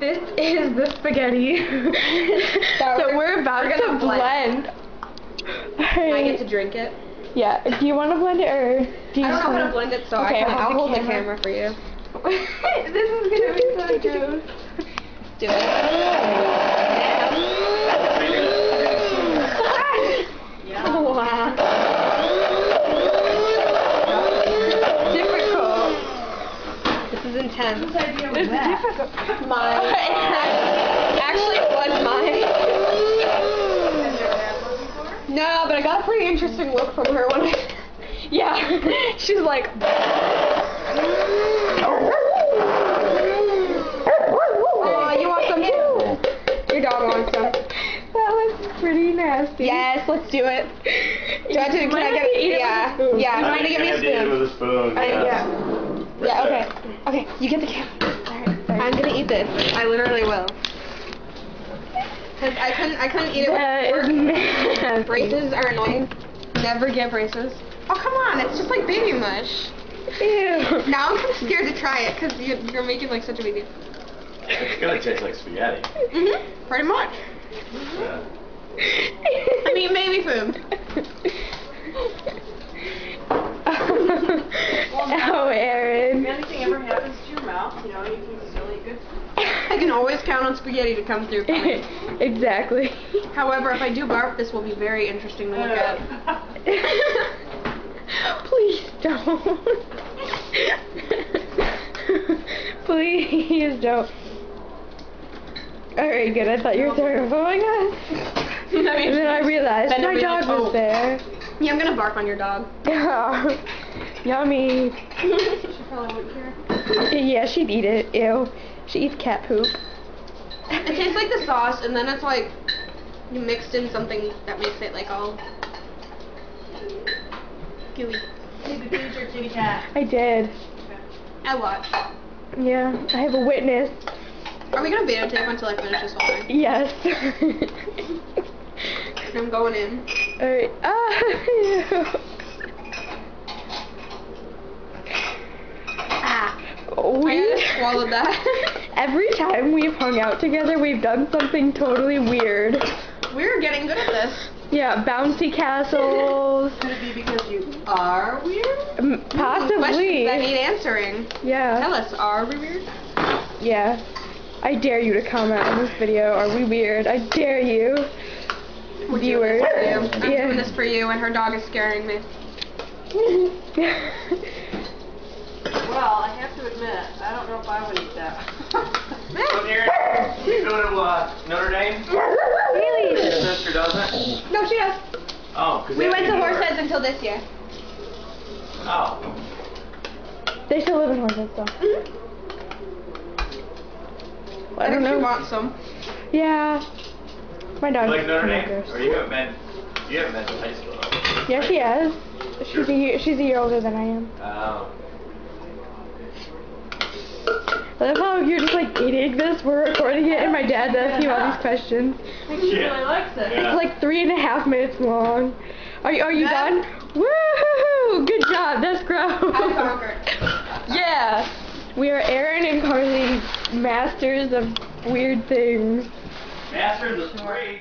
This is the spaghetti. So we're about to blend. I get to drink it? Yeah. Do you want to blend it or do you I don't know how to blend it, so okay, I'll hold the camera for you. This is gonna be so gross. Do it. Wow. Difficult. This is intense. It's difficult. Mine. Actually, it was mine. No, but I got a pretty interesting look from her when I... Yeah. She's like... Oh, you want some too? Your dog wants some. That was pretty nasty. Yes, let's do it. Do I have to, can I get it? Yeah. Yeah, I'm trying to give me a spoon. With a spoon. Yeah, okay. Okay, you get the camera. Alright, I'm gonna eat this. I literally will. Cause I couldn't eat it with pork. Braces are annoying. Never get braces. Oh, come on, it's just like baby mush. Ew. Now I'm kind of scared to try it because you're making like such a big deal. It's gonna taste like spaghetti. Pretty much. Yeah. I mean, baby food. Oh, Aaron. If anything ever happens to your mouth, you know, you can still eat good. I can always count on spaghetti to come through for me. Exactly. However, if I do barf, this will be very interesting to look at. Please don't. Please don't. Alright, good. I thought you were throwing. Oh my god. And then I realized Then my I'd be dog like, was oh. there. Yeah, I'm gonna barf on your dog. Yeah. Yummy. She probably wouldn't care. Yeah, she'd eat it. Ew. She eats cat poop. It tastes like the sauce, and then it's like you mixed in something that makes it like all gooey. Did you feed your kitty cat? I did. I watched. Yeah, I have a witness. Are we gonna videotape until I finish this whole thing? Yes. I'm going in. Alright. Ah. Oh, I just swallowed that. every time we've hung out together, we've done something totally weird. We're getting good at this. Yeah, bouncy castles. Could it be because you are weird? Possibly. Questions that need answering. Yeah. Tell us, are we weird? Yeah. I dare you to comment on this video. Are we weird? I dare you. We're Viewers. doing this for you. I'm doing this for you, and her dog is scaring me. Well, I have to admit, I don't know if I would eat that. So, Aaron, you go to Notre Dame? Really? Your sister doesn't? No, she does. Oh, because We went to Horseheads until this year. Oh. They still live in Horseheads, though. Well, I don't think know. she wants some. Yeah. My dog. Like Notre Dame? Dame? Or you haven't been to high school though? Yeah, she has. She's a year older than I am. Oh. I love how you're just like eating this, we're recording it, and my dad's asking all these questions. She really likes it. Yeah. It's like 3.5 minutes long. Are you done? Woohoo! Good job, that's gross. I conquered. Yeah. We are Aaron and Carly, masters of weird things. Masters of 3.